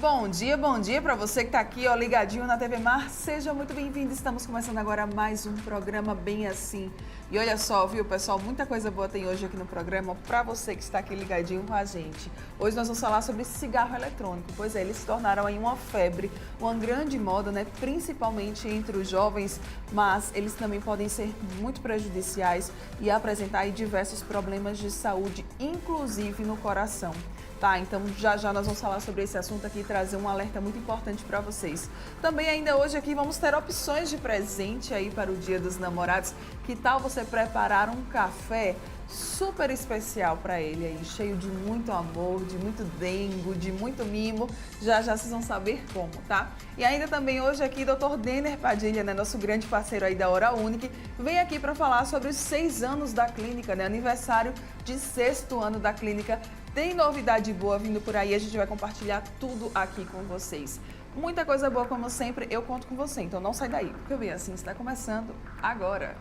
Bom dia para você que está aqui, ó, ligadinho na TV Mar. Seja muito bem-vindo. Estamos começando agora mais um programa Bem Assim. E olha só, viu, pessoal, muita coisa boa tem hoje aqui no programa para você que está aqui ligadinho com a gente. Hoje nós vamos falar sobre cigarro eletrônico. Pois é, eles se tornaram aí uma febre, uma grande moda, né, principalmente entre os jovens, mas eles também podem ser muito prejudiciais e apresentar aí diversos problemas de saúde, inclusive no coração. Tá, então já nós vamos falar sobre esse assunto aqui e trazer um alerta muito importante para vocês. Também ainda hoje aqui vamos ter opções de presente aí para o Dia dos Namorados. Que tal você preparar um café super especial para ele aí, cheio de muito amor, de muito dengo, de muito mimo. Já vocês vão saber como, tá? E ainda também hoje aqui Dr. Denner Padilha, né, nosso grande parceiro aí da Hora Unique, vem aqui para falar sobre os 6 anos da clínica, né, aniversário de 6º ano da clínica. Tem novidade boa vindo por aí, a gente vai compartilhar tudo aqui com vocês. Muita coisa boa, como sempre, eu conto com você, então não sai daí, porque o Bem Assim está começando agora.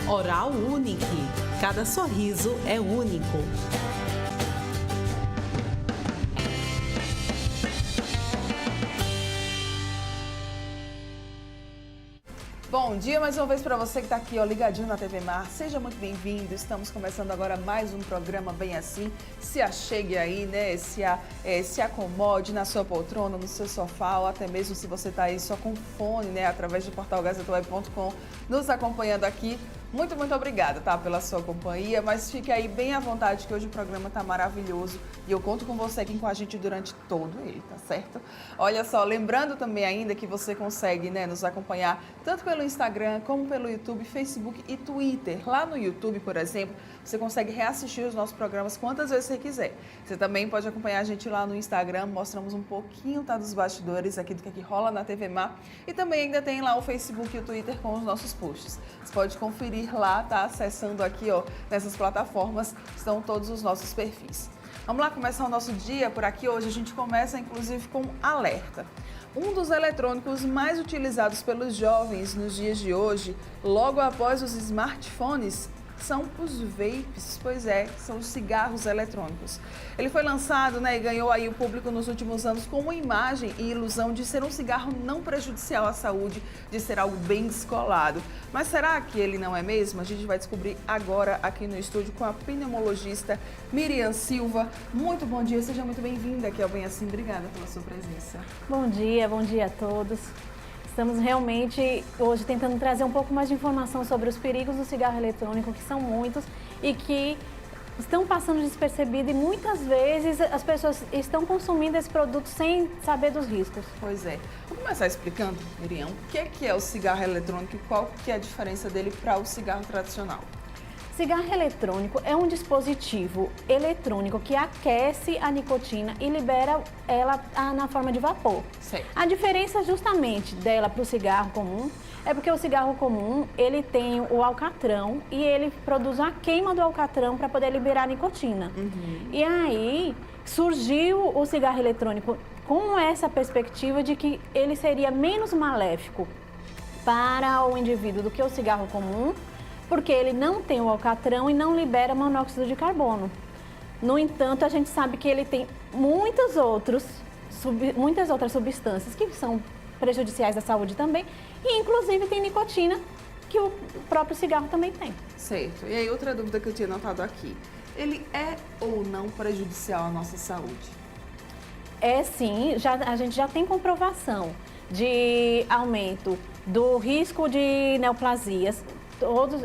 Oral Unique. Cada sorriso é único. Bom dia mais uma vez para você que está aqui, ó, ligadinho na TV Mar. Seja muito bem-vindo. Estamos começando agora mais um programa Bem Assim. Se achegue aí, né? Se acomode na sua poltrona, no seu sofá, ou até mesmo se você está aí só com fone, né? Através do portal gazetaweb.com, nos acompanhando aqui. Muito obrigada, tá, pela sua companhia, mas fique aí bem à vontade que hoje o programa tá maravilhoso e eu conto com você aqui com a gente durante todo ele, tá certo? Olha só, lembrando também ainda que você consegue, né, nos acompanhar tanto pelo Instagram como pelo YouTube, Facebook e Twitter. Lá no YouTube, por exemplo, você consegue reassistir os nossos programas quantas vezes você quiser. Você também pode acompanhar a gente lá no Instagram, mostramos um pouquinho, tá, dos bastidores aqui do que rola na TV Mar e também ainda tem lá o Facebook e o Twitter com os nossos posts. Você pode conferir lá, tá acessando aqui, ó, nessas plataformas, estão todos os nossos perfis. Vamos lá começar o nosso dia por aqui. Hoje a gente começa inclusive com um alerta. Um dos eletrônicos mais utilizados pelos jovens nos dias de hoje, logo após os smartphones, são os vapes, pois é, são os cigarros eletrônicos. Ele foi lançado, né, e ganhou aí o público nos últimos anos com uma imagem e ilusão de ser um cigarro não prejudicial à saúde, de ser algo bem descolado. Mas será que ele não é mesmo? A gente vai descobrir agora aqui no estúdio com a pneumologista Miriam Silva. Muito bom dia, seja muito bem-vinda aqui ao Bem Assim. Obrigada pela sua presença. Bom dia a todos. Estamos realmente hoje tentando trazer um pouco mais de informação sobre os perigos do cigarro eletrônico, que são muitos e que estão passando despercebido e muitas vezes as pessoas estão consumindo esse produto sem saber dos riscos. Pois é. Vou começar explicando, Miriam, o que é o cigarro eletrônico e qual que é a diferença dele para o cigarro tradicional. Cigarro eletrônico é um dispositivo eletrônico que aquece a nicotina e libera ela na forma de vapor. Certo. A diferença justamente dela para o cigarro comum é porque o cigarro comum ele tem o alcatrão e ele produz a queima do alcatrão para poder liberar a nicotina. E aí surgiu o cigarro eletrônico com essa perspectiva de que ele seria menos maléfico para o indivíduo do que o cigarro comum, porque ele não tem o alcatrão e não libera monóxido de carbono. No entanto, a gente sabe que ele tem muitas outras substâncias que são prejudiciais à saúde também, e inclusive tem nicotina, que o próprio cigarro também tem. Certo. E aí outra dúvida que eu tinha notado aqui, ele é ou não prejudicial à nossa saúde? É sim, a gente já tem comprovação de aumento do risco de neoplasias.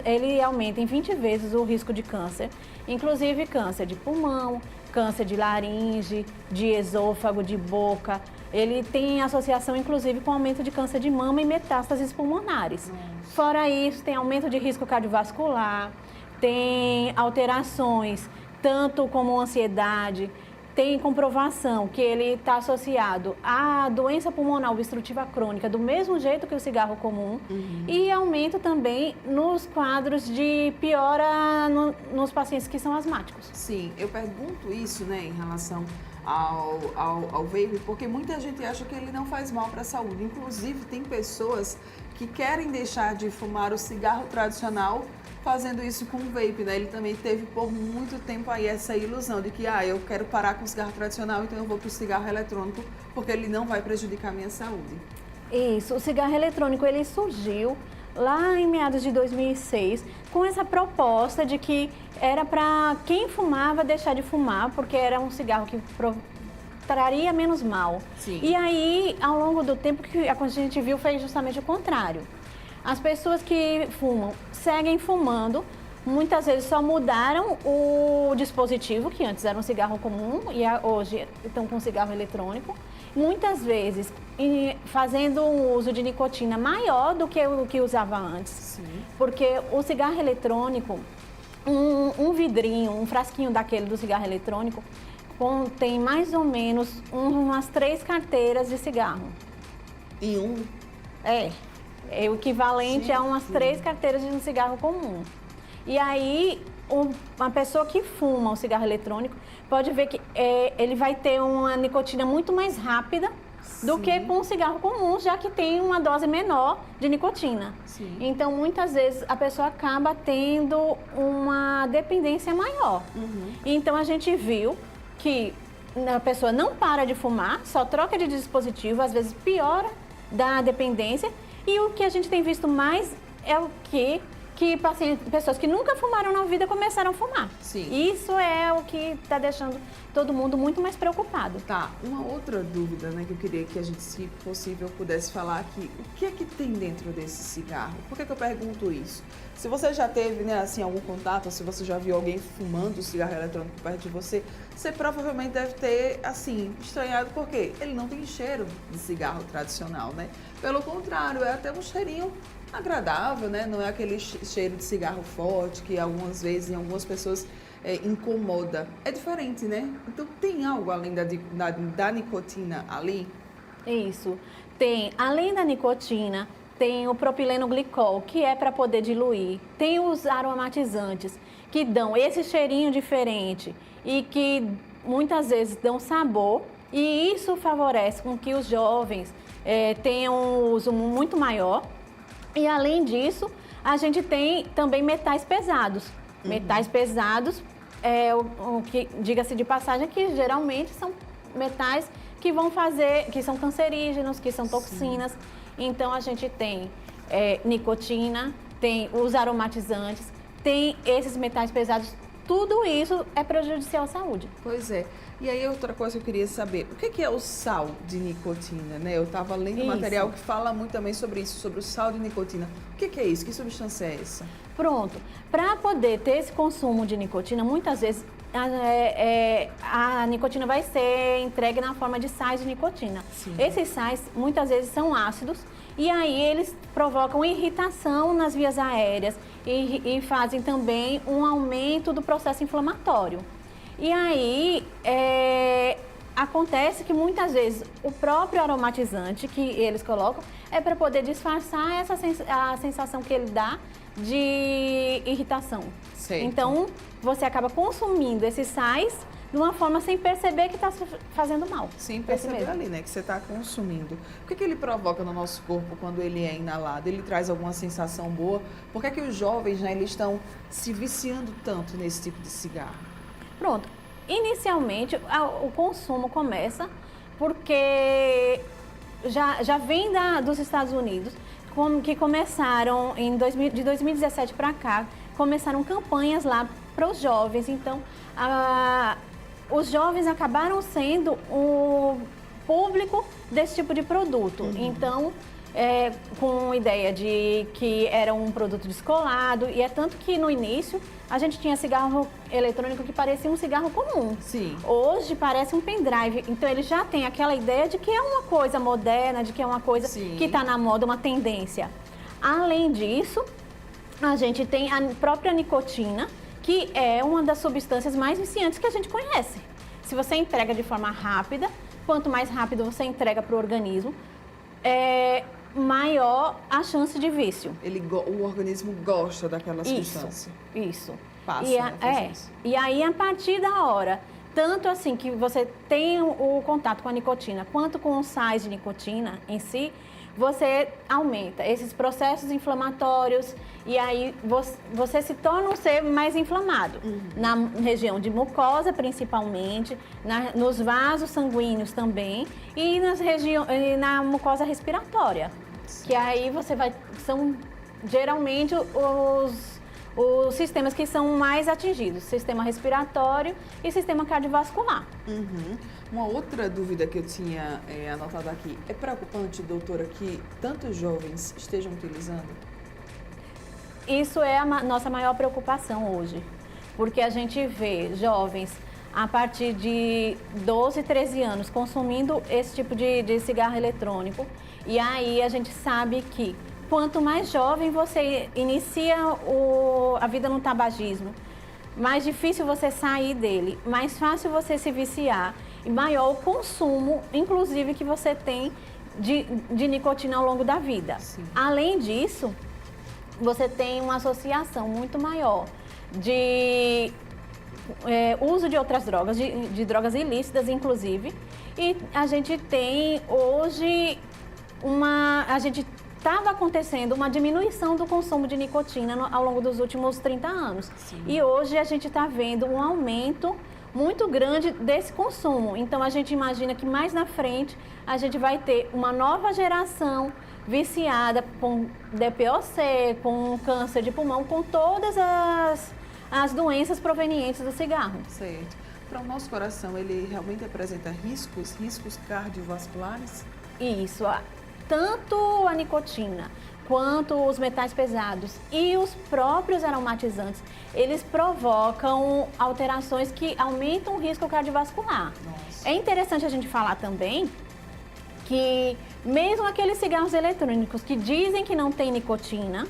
Ele aumenta em 20 vezes o risco de câncer, inclusive câncer de pulmão, câncer de laringe, de esôfago, de boca. Ele tem associação, inclusive, com aumento de câncer de mama e metástases pulmonares. Fora isso, tem aumento de risco cardiovascular, tem alterações, tanto como ansiedade, tem comprovação que ele está associado à doença pulmonar obstrutiva crônica, do mesmo jeito que o cigarro comum, e aumento também nos quadros de piora nos pacientes que são asmáticos. Sim, eu pergunto isso, né, em relação ao vape, porque muita gente acha que ele não faz mal para a saúde. Inclusive, tem pessoas que querem deixar de fumar o cigarro tradicional fazendo isso com o vape, né? Ele também teve por muito tempo aí essa ilusão de que, eu quero parar com o cigarro tradicional, então eu vou para o cigarro eletrônico, porque ele não vai prejudicar a minha saúde. Isso, o cigarro eletrônico, ele surgiu lá em meados de 2006, com essa proposta de que era para quem fumava deixar de fumar, porque era um cigarro que traria menos mal. Sim. E aí, ao longo do tempo, que a gente viu foi justamente o contrário. As pessoas que fumam seguem fumando, muitas vezes só mudaram o dispositivo, que antes era um cigarro comum e hoje estão com cigarro eletrônico. Muitas vezes fazendo um uso de nicotina maior do que o que usava antes. Sim. Porque o cigarro eletrônico, um vidrinho, um frasquinho daquele do cigarro eletrônico, contém mais ou menos umas 3 carteiras de cigarro. Em um? É o equivalente a umas 3 carteiras de um cigarro comum. E aí, uma pessoa que fuma um cigarro eletrônico pode ver que ele vai ter uma nicotina muito mais rápida do que com um cigarro comum, já que tem uma dose menor de nicotina. Sim. Então, muitas vezes, a pessoa acaba tendo uma dependência maior. Então, a gente viu que a pessoa não para de fumar, só troca de dispositivo, às vezes piora da dependência. E o que a gente tem visto mais é o que pessoas que nunca fumaram na vida começaram a fumar. Sim. Isso é o que está deixando todo mundo muito mais preocupado. Tá, uma outra dúvida, né, que eu queria que a gente, se possível, pudesse falar aqui. O que é que tem dentro desse cigarro? Por que eu pergunto isso? Se você já teve, né, assim, algum contato, ou se você já viu alguém fumando cigarro eletrônico perto de você, você provavelmente deve ter, assim, estranhado, porque ele não tem cheiro de cigarro tradicional, né? Pelo contrário, é até um cheirinho agradável, né? Não é aquele cheiro de cigarro forte que algumas vezes, em algumas pessoas, incomoda. É diferente, né? Então, tem algo além da nicotina ali? Isso. Tem, além da nicotina, tem o propileno glicol, que é para poder diluir. Tem os aromatizantes, que dão esse cheirinho diferente e que muitas vezes dão sabor. E isso favorece com que os jovens tenham um uso muito maior. E além disso, a gente tem também metais pesados. Metais pesados, o que, diga-se de passagem, que geralmente são metais que vão fazer, que são cancerígenos, que são toxinas. Sim. Então, a gente tem nicotina, tem os aromatizantes, tem esses metais pesados. Tudo isso é prejudicial à saúde. Pois é. E aí, outra coisa que eu queria saber, o que é o sal de nicotina, né? Eu estava lendo um material que fala muito também sobre isso, sobre o sal de nicotina. O que é isso? Que substância é essa? Pronto. Para poder ter esse consumo de nicotina, muitas vezes a nicotina vai ser entregue na forma de sais de nicotina. Sim. Esses sais, muitas vezes, são ácidos e aí eles provocam irritação nas vias aéreas e fazem também um aumento do processo inflamatório. E aí, acontece que muitas vezes o próprio aromatizante que eles colocam é para poder disfarçar a sensação que ele dá de irritação. Certo. Então, você acaba consumindo esses sais de uma forma sem perceber que está fazendo mal. Sem perceber ali, né, que você está consumindo. O que ele provoca no nosso corpo quando ele é inalado? Ele traz alguma sensação boa? Por que os jovens, né, eles estão se viciando tanto nesse tipo de cigarro? Pronto. Inicialmente, o consumo começa porque já vem dos Estados Unidos, que começaram de 2017 para cá, começaram campanhas lá para os jovens. Então, os jovens acabaram sendo o público desse tipo de produto. Então, com a ideia de que era um produto descolado, e é tanto que no início a gente tinha cigarro eletrônico que parecia um cigarro comum. Sim. Hoje parece um pendrive, então ele já tem aquela ideia de que é uma coisa moderna, de que é uma coisa Sim. que está na moda, uma tendência. Além disso, a gente tem a própria nicotina, que é uma das substâncias mais viciantes que a gente conhece. se você entrega de forma rápida, quanto mais rápido você entrega para o organismo, maior a chance de vício. O organismo gosta daquela substância. Isso. Passa, E aí, a partir da hora, tanto assim que você tem o contato com a nicotina, quanto com os sais de nicotina em si, você aumenta esses processos inflamatórios e aí você se torna um ser mais inflamado. Na região de mucosa, principalmente, nos vasos sanguíneos também e na mucosa respiratória. Que aí são geralmente os sistemas que são mais atingidos, sistema respiratório e sistema cardiovascular. Uma outra dúvida que eu tinha anotado aqui, é preocupante, doutora, que tantos jovens estejam utilizando? Isso é a nossa maior preocupação hoje, porque a gente vê jovens a partir de 12, 13 anos consumindo esse tipo de cigarro eletrônico e aí a gente sabe que quanto mais jovem você inicia a vida no tabagismo, mais difícil você sair dele, mais fácil você se viciar e maior o consumo, inclusive, que você tem de nicotina ao longo da vida. Sim. Além disso, você tem uma associação muito maior de uso de outras drogas, de drogas ilícitas, inclusive, e a gente tem hoje estava acontecendo uma diminuição do consumo de nicotina ao longo dos últimos 30 anos. Sim. E hoje a gente está vendo um aumento muito grande desse consumo. Então a gente imagina que mais na frente a gente vai ter uma nova geração viciada com DPOC, com câncer de pulmão, com todas as doenças provenientes do cigarro. Certo. Para o nosso coração, ele realmente apresenta riscos cardiovasculares? Isso. Tanto a nicotina quanto os metais pesados e os próprios aromatizantes, eles provocam alterações que aumentam o risco cardiovascular. Nossa. É interessante a gente falar também que mesmo aqueles cigarros eletrônicos que dizem que não tem nicotina,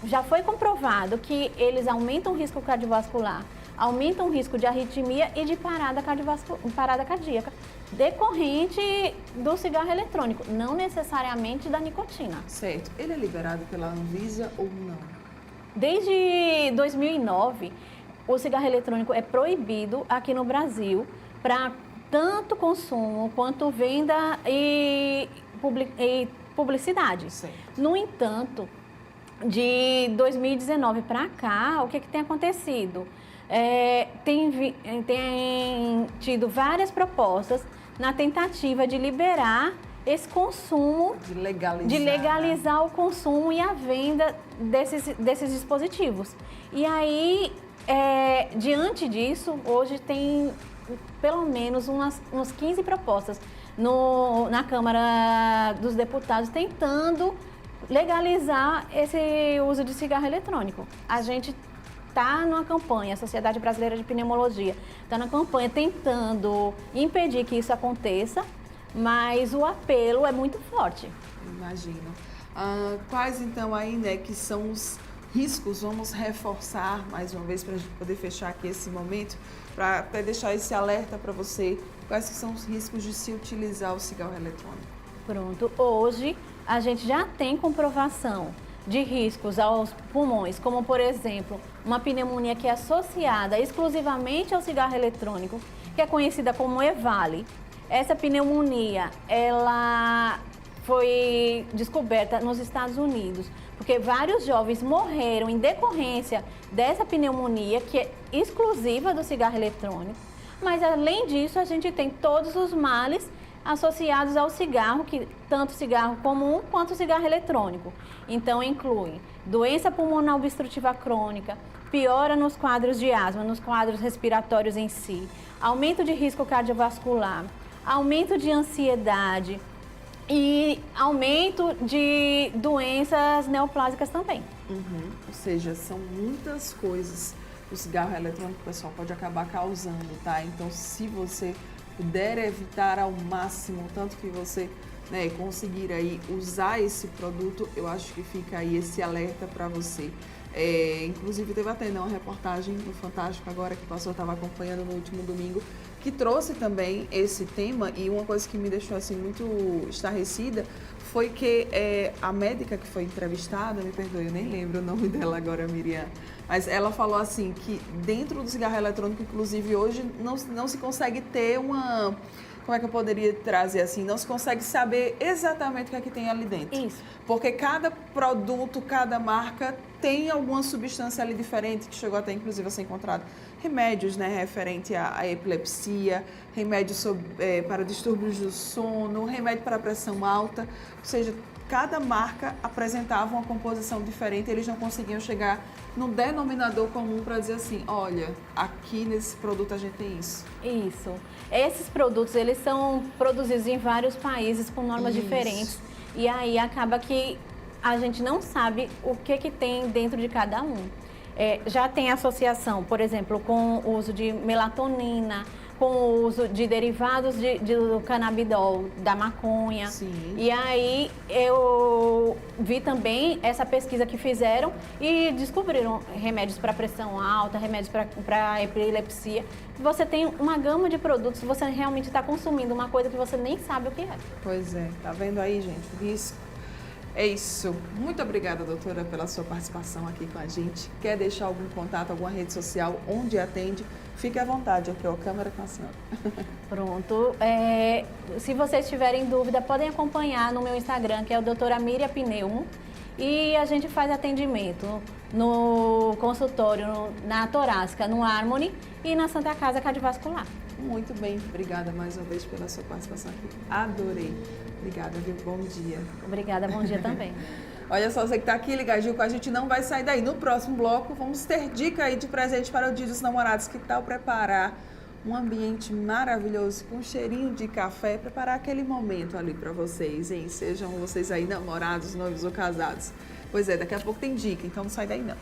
já foi comprovado que eles aumentam o risco cardiovascular, aumentam o risco de arritmia e de parada cardíaca decorrente do cigarro eletrônico, não necessariamente da nicotina. Certo. Ele é liberado pela Anvisa ou não? Desde 2009, o cigarro eletrônico é proibido aqui no Brasil para tanto consumo quanto venda e publicidade. Certo. No entanto, de 2019 para cá, o que tem acontecido? Tem tido várias propostas na tentativa de liberar esse consumo, de legalizar o consumo e a venda desses dispositivos. E aí, diante disso, hoje tem pelo menos umas 15 propostas na Câmara dos Deputados tentando legalizar esse uso de cigarro eletrônico. A gente está numa campanha, a Sociedade Brasileira de Pneumologia está na campanha tentando impedir que isso aconteça, mas o apelo é muito forte. Imagino. Quais então aí, né, que são os riscos? Vamos reforçar mais uma vez para a gente poder fechar aqui esse momento, para até deixar esse alerta para você. Quais que são os riscos de se utilizar o cigarro eletrônico? Pronto, hoje a gente já tem comprovação de riscos aos pulmões, como por exemplo, uma pneumonia que é associada exclusivamente ao cigarro eletrônico, que é conhecida como EVALI. Essa pneumonia, ela foi descoberta nos Estados Unidos, porque vários jovens morreram em decorrência dessa pneumonia, que é exclusiva do cigarro eletrônico. Mas além disso, a gente tem todos os males associados ao cigarro, tanto cigarro comum quanto cigarro eletrônico. Então, inclui doença pulmonar obstrutiva crônica, piora nos quadros de asma, nos quadros respiratórios em si, aumento de risco cardiovascular, aumento de ansiedade e aumento de doenças neoplásicas também. Ou seja, são muitas coisas que o cigarro eletrônico, pessoal, pode acabar causando, tá? Então, se você puder evitar ao máximo, tanto que você, né, conseguir aí usar esse produto, eu acho que fica aí esse alerta para você. Inclusive, teve até uma reportagem no Fantástico agora, que o pastor estava acompanhando no último domingo, que trouxe também esse tema, e uma coisa que me deixou assim muito estarrecida foi que a médica que foi entrevistada, me perdoe, eu nem lembro o nome dela agora, Miriam, mas ela falou assim que dentro do cigarro eletrônico, inclusive hoje, não se consegue ter uma... Como é que eu poderia trazer assim? Não se consegue saber exatamente o que é que tem ali dentro. Isso. Porque cada produto, cada marca tem alguma substância ali diferente, que chegou até inclusive a ser encontrado remédios, né, referente à epilepsia, remédios para distúrbios do sono, remédio para pressão alta, ou seja, cada marca apresentava uma composição diferente, eles não conseguiam chegar no denominador comum para dizer assim, olha, aqui nesse produto a gente tem isso. Isso. Esses produtos, eles são produzidos em vários países com normas Isso. diferentes. E aí acaba que a gente não sabe o que tem dentro de cada um. Já tem associação, por exemplo, com o uso de melatonina, com o uso de derivados do canabidol, da maconha. Sim. E aí eu vi também essa pesquisa que fizeram e descobriram remédios para pressão alta, remédios para epilepsia. Você tem uma gama de produtos, você realmente está consumindo uma coisa que você nem sabe o que é. Pois é, tá vendo aí, gente? Risco. É isso. Muito obrigada, doutora, pela sua participação aqui com a gente. Quer deixar algum contato, alguma rede social onde atende? Fique à vontade, aqui, ó, câmera com a senhora. Pronto. Se vocês tiverem dúvida, podem acompanhar no meu Instagram, que é o doutora Miriam Pneumo. E a gente faz atendimento no consultório, na torácica, no Harmony e na Santa Casa Cardiovascular. Muito bem, obrigada mais uma vez pela sua participação aqui. Adorei. Obrigada, viu? Bom dia. Obrigada, bom dia também. Olha só, você que está aqui ligadinho com a gente não vai sair daí. No próximo bloco, vamos ter dica aí de presente para o Dia dos Namorados. Que tal preparar um ambiente maravilhoso, com um cheirinho de café, preparar aquele momento ali para vocês, hein? Sejam vocês aí namorados, noivos ou casados. Pois é, daqui a pouco tem dica, então não sai daí não.